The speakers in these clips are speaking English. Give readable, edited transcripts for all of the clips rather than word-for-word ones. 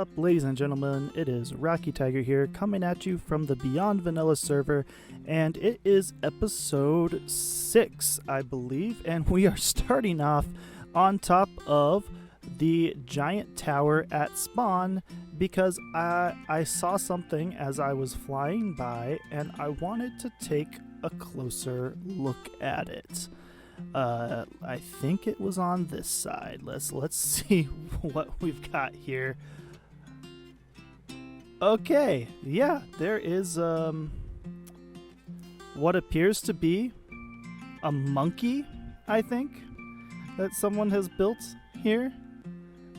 up, ladies and gentlemen? It is Rocky Tiger here, coming at you from the BeyondVanilla server, and it is episode 6, I believe, and we are starting off on top of the giant tower at spawn because I saw something as I was flying by, and I wanted to take a closer look at it. I think it was on this side. Let's see what we've got here. Okay, yeah, there is what appears to be a monkey, I think, that someone has built here.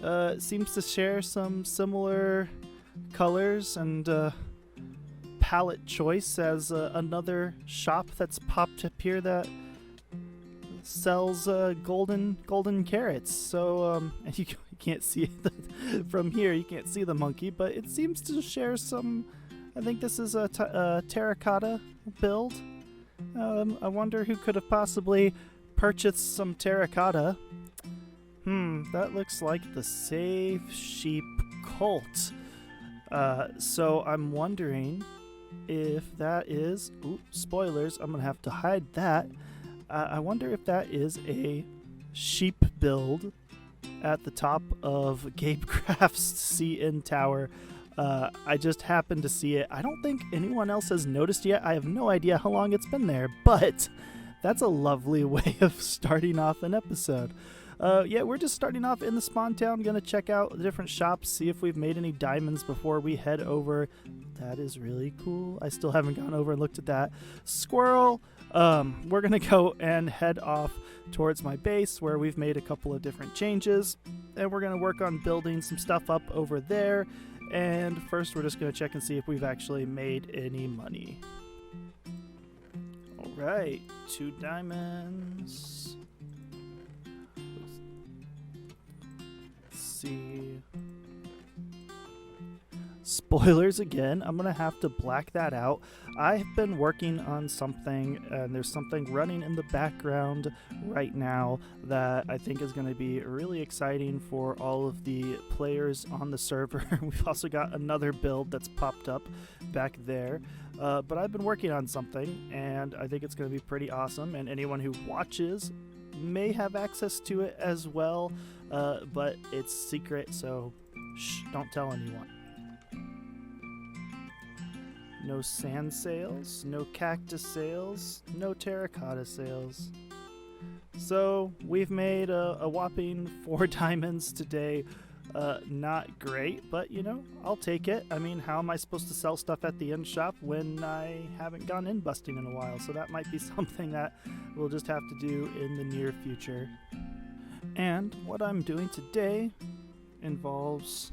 It seems to share some similar colors and palette choice as another shop that's popped up here that sells golden carrots. So and you can't see it from here. You can't see the monkey, but it seems to share some. I think this is a terracotta build. I wonder who could have possibly purchased some terracotta. That looks like the Save Sheep Cult. So I'm wondering if that is. Ooh, spoilers! I'm gonna have to hide that. I wonder if that is a sheep build at the top of Gabe Craft's CN Tower. I just happened to see it. I don't think anyone else has noticed yet. I have no idea how long it's been there, but that's a lovely way of starting off an episode. Yeah, we're just starting off in the spawn town, gonna check out the different shops, see if we've made any diamonds before we head over. That is really cool. I still haven't gone over and looked at that. Squirrel! We're gonna go and head off towards my base where we've made a couple of different changes, and we're gonna work on building some stuff up over there. And first we're just gonna check and see if we've actually made any money. Alright, 2 diamonds. Let's see. Spoilers again. I'm gonna have to black that out. I've been working on something, and there's something running in the background right now that I think is going to be really exciting for all of the players on the server. We've also got another build that's popped up back there, but I've been working on something, and I think it's going to be pretty awesome, and anyone who watches may have access to it as well, but it's secret, so shh, don't tell anyone. No sand sales, no cactus sales, no terracotta sales. So we've made a whopping 4 diamonds today. Not great, but you know, I'll take it. I mean, how am I supposed to sell stuff at the end shop when I haven't gone in busting in a while? So that might be something that we'll just have to do in the near future. And what I'm doing today involves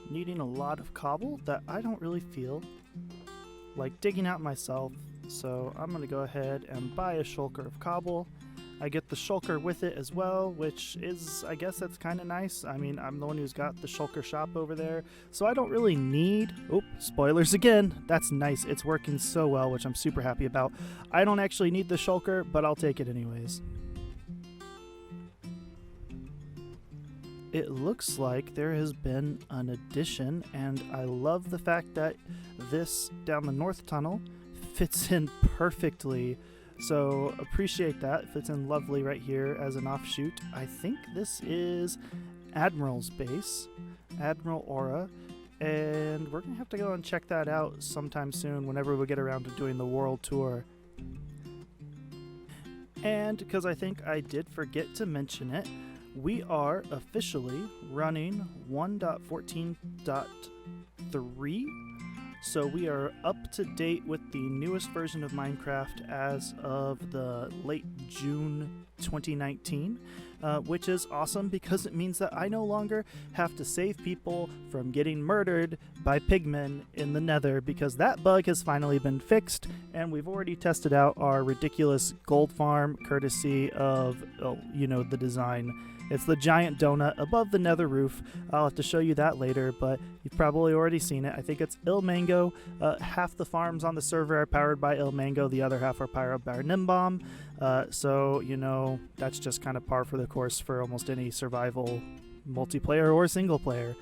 needing a lot of cobble that I don't really feel like digging out myself, so I'm gonna go ahead and buy a shulker of cobble. I get the shulker with it as well, which is, I guess that's kind of nice. I mean, I'm the one who's got the shulker shop over there, so I don't really need... Oh, spoilers again. That's nice. It's working so well, which I'm super happy about. I don't actually need the shulker, but I'll take it anyways. It looks like there has been an addition, and I love the fact that this down the north tunnel fits in perfectly. So appreciate that. It fits in lovely right here as an offshoot. I think this is Admiral's base, Admiral Aura, and we're gonna have to go and check that out sometime soon whenever we get around to doing the world tour. And because I think I did forget to mention it, we are officially running 1.14.3, so we are up to date with the newest version of Minecraft as of the late June 2019, which is awesome because it means that I no longer have to save people from getting murdered by pigmen in the nether, because that bug has finally been fixed, and we've already tested out our ridiculous gold farm courtesy of, you know, the design. It's the giant donut above the nether roof. I'll have to show you that later, but you've probably already seen it. I think it's Il Mango. Half the farms on the server are powered by Il Mango. The other half are powered by Nimbomb. So, you know, that's just kind of par for the course for almost any survival multiplayer or single player.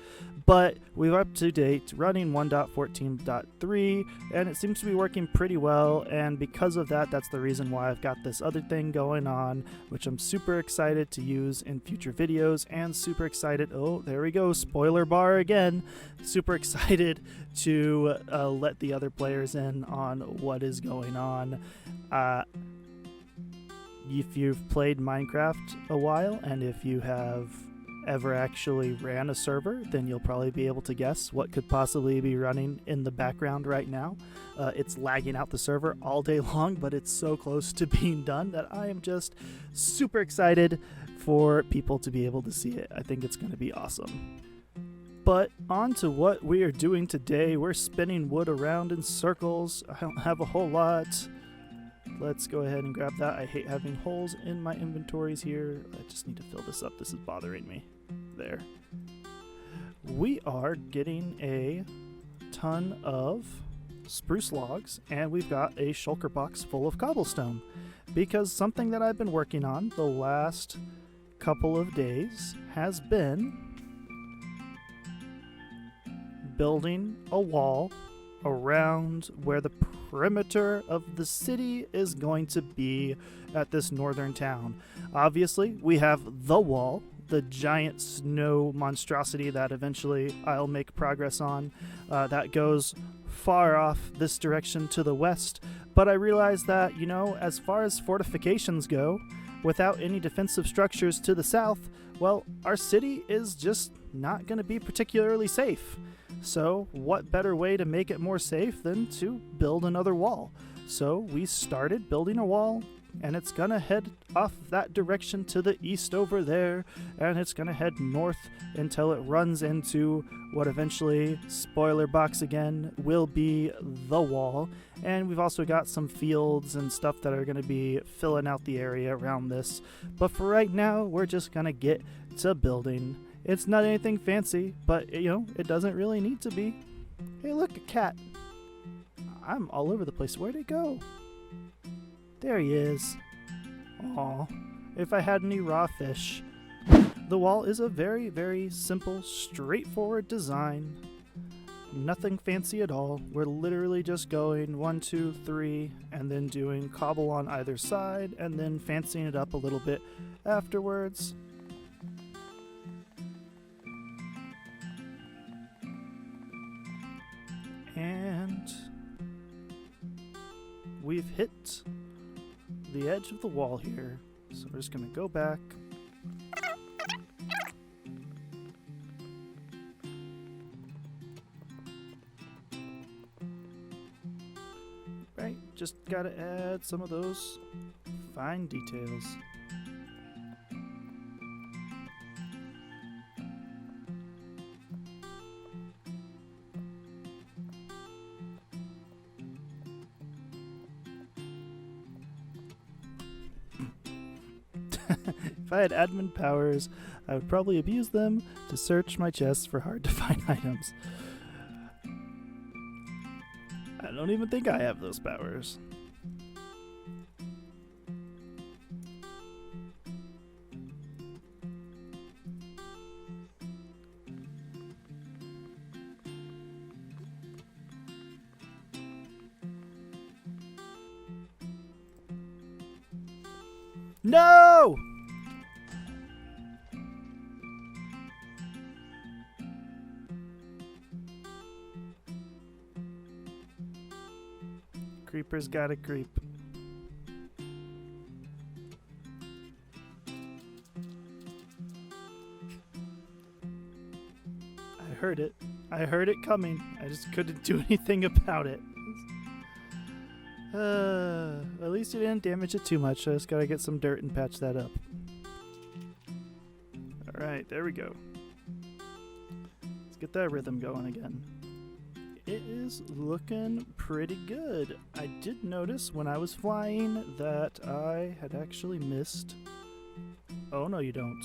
But we're up to date running 1.14.3, and it seems to be working pretty well, and because of that, that's the reason why I've got this other thing going on, which I'm super excited to use in future videos, and super excited, oh, there we go, spoiler bar again, super excited to let the other players in on what is going on. If you've played Minecraft a while, and if you have ever actually ran a server, then you'll probably be able to guess what could possibly be running in the background right now. It's lagging out the server all day long, but it's so close to being done that I am just super excited for people to be able to see it. I think it's going to be awesome. But on to what we are doing today. We're spinning wood around in circles. I don't have a whole lot. Let's go ahead and grab that. I hate having holes in my inventories here. I just need to fill this up. This is bothering me. There. We are getting a ton of spruce logs, and we've got a shulker box full of cobblestone. Because something that I've been working on the last couple of days has been building a wall around where the perimeter of the city is going to be at this northern town. Obviously, we have the wall, the giant snow monstrosity that eventually I'll make progress on, that goes far off this direction to the west. But I realize that, you know, as far as fortifications go, without any defensive structures to the south, well, our city is just not going to be particularly safe. So what better way to make it more safe than to build another wall? So we started building a wall, and it's gonna head off that direction to the east over there, and it's gonna head north until it runs into what eventually, spoiler box again, will be the wall. And we've also got some fields and stuff that are gonna be filling out the area around this. But for right now, we're just gonna get to building. It's not anything fancy, but, you know, it doesn't really need to be. Hey, look, a cat. I'm all over the place. Where'd it go? There he is. Aw, if I had any raw fish. The wall is a very, very simple, straightforward design. Nothing fancy at all. We're literally just going 1, 2, 3, and then doing cobble on either side, and then fancying it up a little bit afterwards. And we've hit the edge of the wall here, so we're just gonna go back. Right, just gotta add some of those fine details. If I had admin powers, I would probably abuse them to search my chests for hard-to-find items. I don't even think I have those powers. No! Creeper's gotta creep. I heard it. I heard it coming. I just couldn't do anything about it. At least you didn't damage it too much. I just gotta get some dirt and patch that up. Alright, there we go. Let's get that rhythm going again. It is looking pretty good. I did notice when I was flying that I had actually missed... Oh, no you don't.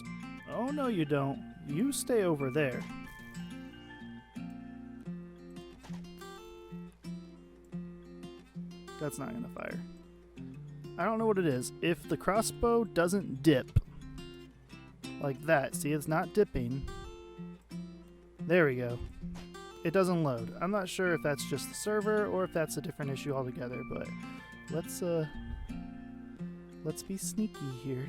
Oh, no you don't. You stay over there. That's not gonna fire. I don't know what it is. If the crossbow doesn't dip, like that. See, it's not dipping. There we go. It doesn't load. I'm not sure if that's just the server or if that's a different issue altogether, but let's be sneaky here.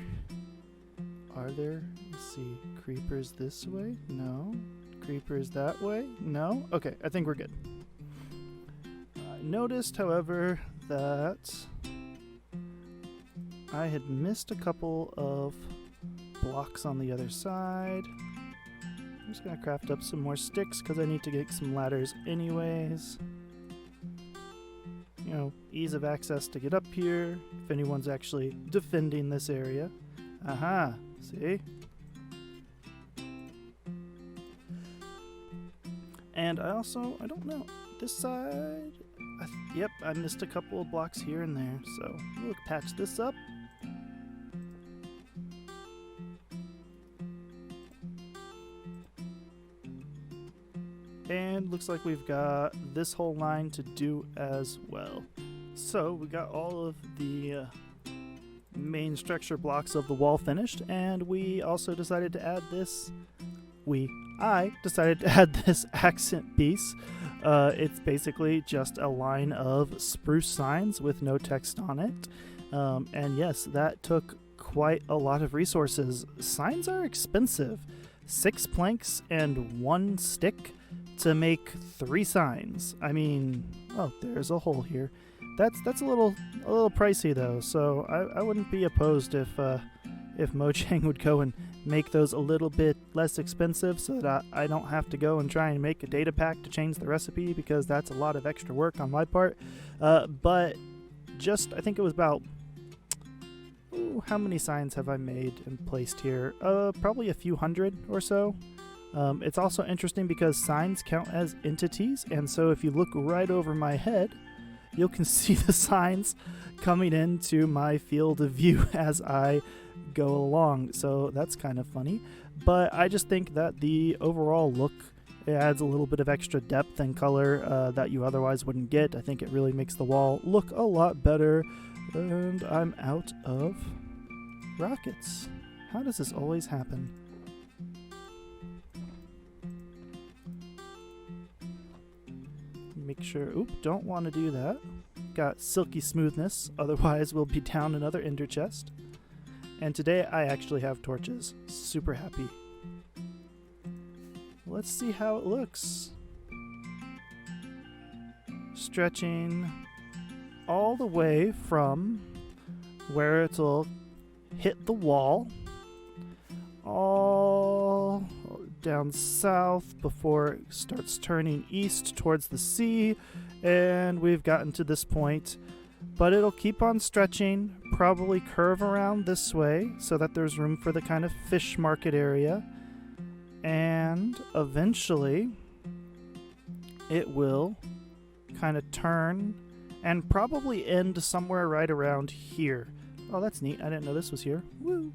Are there, let's see, creepers this way? No. Creepers that way? No? Okay, I think we're good. I noticed, however, that I had missed a couple of blocks on the other side. I'm just gonna craft up some more sticks because I need to get some ladders anyways. You know, ease of access to get up here if anyone's actually defending this area. Aha, see? And I don't know, this side, yep, I missed a couple of blocks here and there, so we'll patch this up. And looks like we've got this whole line to do as well. So we got all of the main structure blocks of the wall finished, and we also decided to add this. I decided to add this accent piece. It's basically just a line of spruce signs with no text on it. And yes, that took quite a lot of resources. Signs are expensive. 6 planks and 1 stick to make 3 signs. I mean, oh, there's a hole here. That's a little pricey though, so I wouldn't be opposed if Mojang would go and make those a little bit less expensive so that I don't have to go and try and make a data pack to change the recipe, because that's a lot of extra work on my part. But just, I think it was about, how many signs have I made and placed here? Probably a few hundred or so. It's also interesting because signs count as entities, and so if you look right over my head, you can see the signs coming into my field of view as I go along, so that's kind of funny. But I just think that the overall look, it adds a little bit of extra depth and color that you otherwise wouldn't get. I think it really makes the wall look a lot better. And I'm out of rockets. How does this always happen? Make sure, don't want to do that. Got silky smoothness, otherwise we'll be down another ender chest. And today I actually have torches. Super happy. Let's see how it looks. Stretching all the way from where it'll hit the wall, all down south before it starts turning east towards the sea, and we've gotten to this point. But it'll keep on stretching, probably curve around this way so that there's room for the kind of fish market area, and eventually it will kind of turn and probably end somewhere right around here. Oh, that's neat. I didn't know this was here. Woo!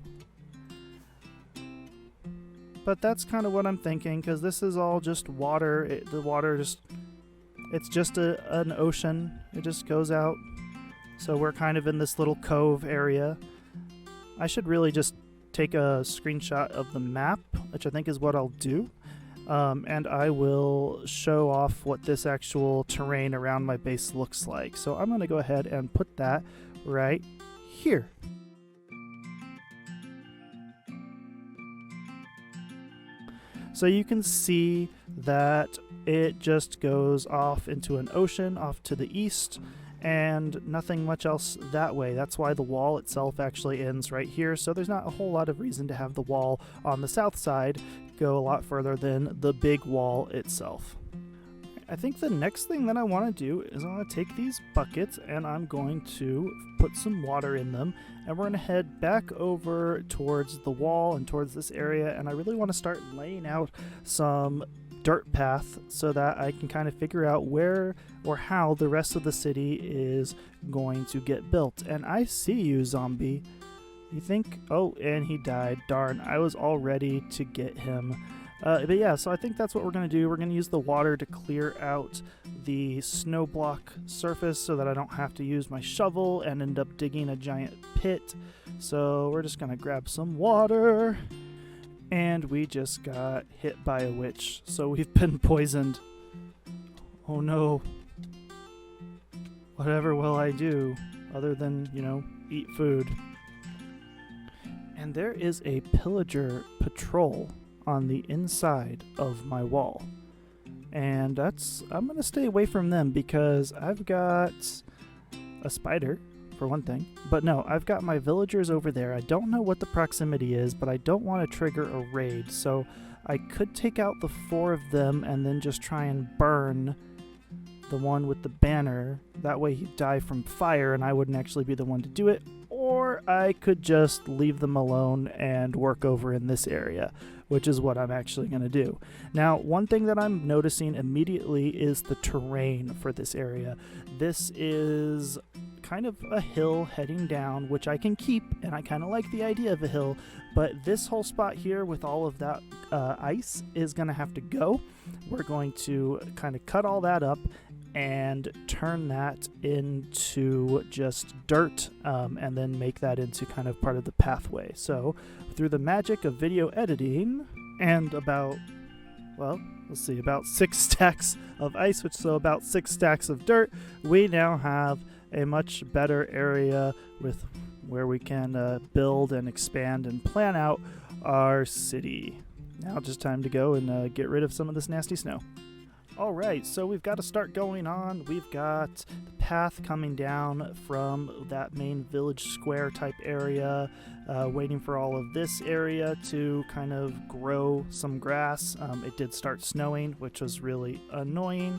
But that's kind of what I'm thinking, because this is all just water. The water just, it's just an ocean. It just goes out. So we're kind of in this little cove area. I should really just take a screenshot of the map, which I think is what I'll do. And I will show off what this actual terrain around my base looks like. So I'm going to go ahead and put that right here. So you can see that it just goes off into an ocean off to the east, and nothing much else that way. That's why the wall itself actually ends right here, so there's not a whole lot of reason to have the wall on the south side go a lot further than the big wall itself. I think the next thing that I want to do is I want to take these buckets and I'm going to put some water in them, and we're going to head back over towards the wall and towards this area, and I really want to start laying out some dirt path so that I can kind of figure out where or how the rest of the city is going to get built. And I see you, zombie. You think, oh, and he died. Darn, I was all ready to get him. But yeah, so I think that's what we're going to do. We're going to use the water to clear out the snow block surface so that I don't have to use my shovel and end up digging a giant pit. So we're just going to grab some water, And we just got hit by a witch, so we've been poisoned. Oh no. Whatever will I do other than, eat food? And there is a pillager patrol on the inside of my wall. And I'm going to stay away from them because I've got a spider, for one thing. But no, I've got my villagers over there. I don't know what the proximity is, but I don't want to trigger a raid. So I could take out the 4 of them and then just try and burn the one with the banner. That way he'd die from fire and I wouldn't actually be the one to do it. Or I could just leave them alone and work over in this area, which is what I'm actually going to do. Now, one thing that I'm noticing immediately is the terrain for this area. This is kind of a hill heading down, which I can keep, and I kind of like the idea of a hill, but this whole spot here with all of that ice is going to have to go. We're going to kind of cut all that up and turn that into just dirt, and then make that into kind of part of the pathway. So through the magic of video editing and about 6 stacks of ice, about 6 stacks of dirt, we now have a much better area with where we can build and expand and plan out our city. Now just time to go and get rid of some of this nasty snow. Alright, so we've got to start going on. We've got the path coming down from that main village square type area, waiting for all of this area to kind of grow some grass. It did start snowing, which was really annoying.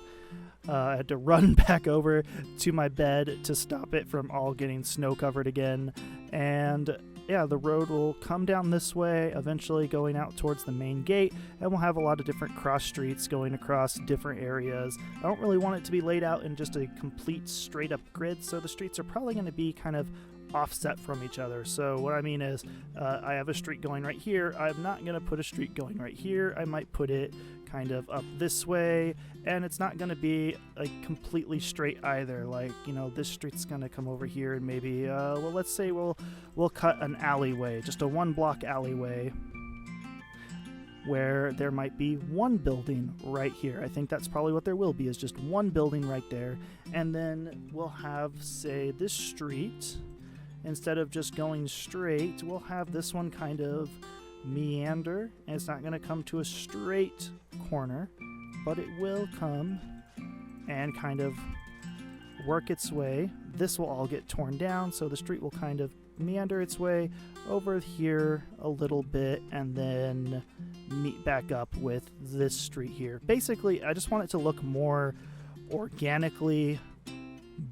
I had to run back over to my bed to stop it from all getting snow covered again. And yeah, the road will come down this way, eventually going out towards the main gate, and we'll have a lot of different cross streets going across different areas. I don't really want it to be laid out in just a complete straight up grid, so the streets are probably going to be kind of offset from each other. So what I mean is, I have a street going right here. I'm not going to put a street going right here. I might put it kind of up this way, and it's not going to be like completely straight either. Like, this street's going to come over here, and maybe let's say we'll cut an alleyway, just a 1-block alleyway, where there might be one building right here. I think that's probably what there will be, is just one building right there. And then we'll have, say, this street, instead of just going straight, we'll have this one kind of meander, and it's not going to come to a straight corner, but it will come and kind of work its way. This will all get torn down, so the street will kind of meander its way over here a little bit and then meet back up with this street here. Basically, I just want it to look more organically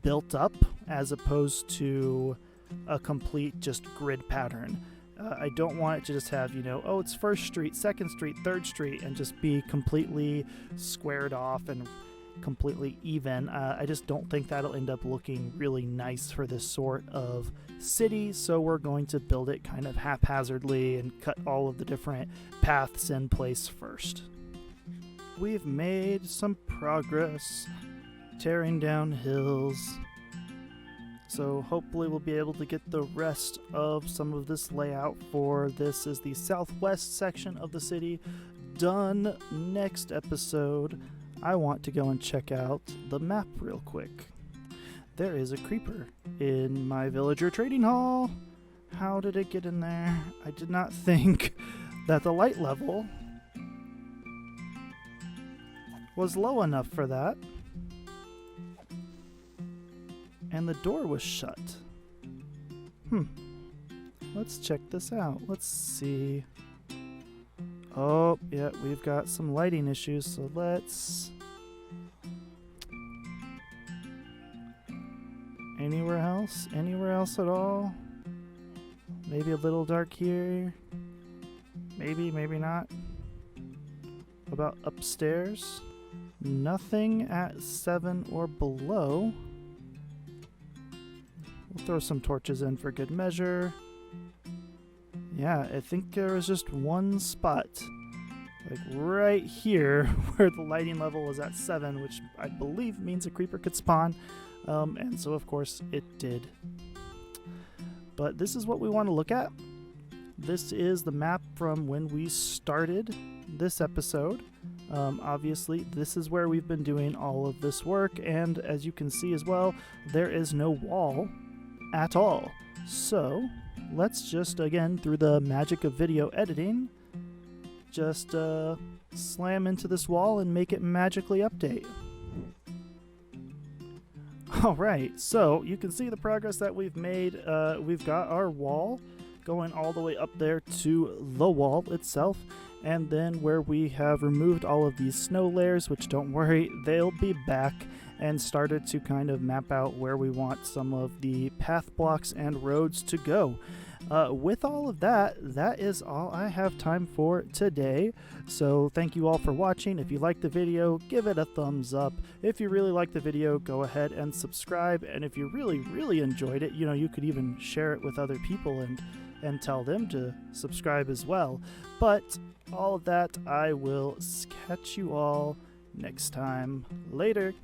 built up as opposed to a complete just grid pattern. I don't want it to just have, it's 1st Street, 2nd Street, 3rd Street, and just be completely squared off and completely even. I just don't think that'll end up looking really nice for this sort of city, so we're going to build it kind of haphazardly and cut all of the different paths in place first. We've made some progress tearing down hills, so hopefully we'll be able to get the rest of some of this layout for this is the southwest section of the city done. Next episode, I want to go and check out the map real quick. There is a creeper in my villager trading hall. How did it get in there? I did not think that the light level was low enough for that. And the door was shut. Let's check this out. Let's see. Oh, yeah, we've got some lighting issues, so let's... Anywhere else? Anywhere else at all? Maybe a little dark here. Maybe, maybe not. How about upstairs? Nothing at 7 or below. We'll throw some torches in for good measure. Yeah, I think there was just one spot, like right here, where the lighting level was at 7, which I believe means a creeper could spawn. And so, of course, it did. But this is what we want to look at. This is the map from when we started this episode. Obviously, this is where we've been doing all of this work, and as you can see as well, there is no wall at all. So, let's just, again, through the magic of video editing, just slam into this wall and make it magically update. Alright, so you can see the progress that we've made. We've got our wall going all the way up there to the wall itself, and then where we have removed all of these snow layers, which don't worry, they'll be back, and started to kind of map out where we want some of the path blocks and roads to go. With all of that, that is all I have time for today. So thank you all for watching. If you liked the video, give it a thumbs up. If you really liked the video, go ahead and subscribe. And if you really enjoyed it, you could even share it with other people and tell them to subscribe as well. But all of that, I will catch you all next time. Later.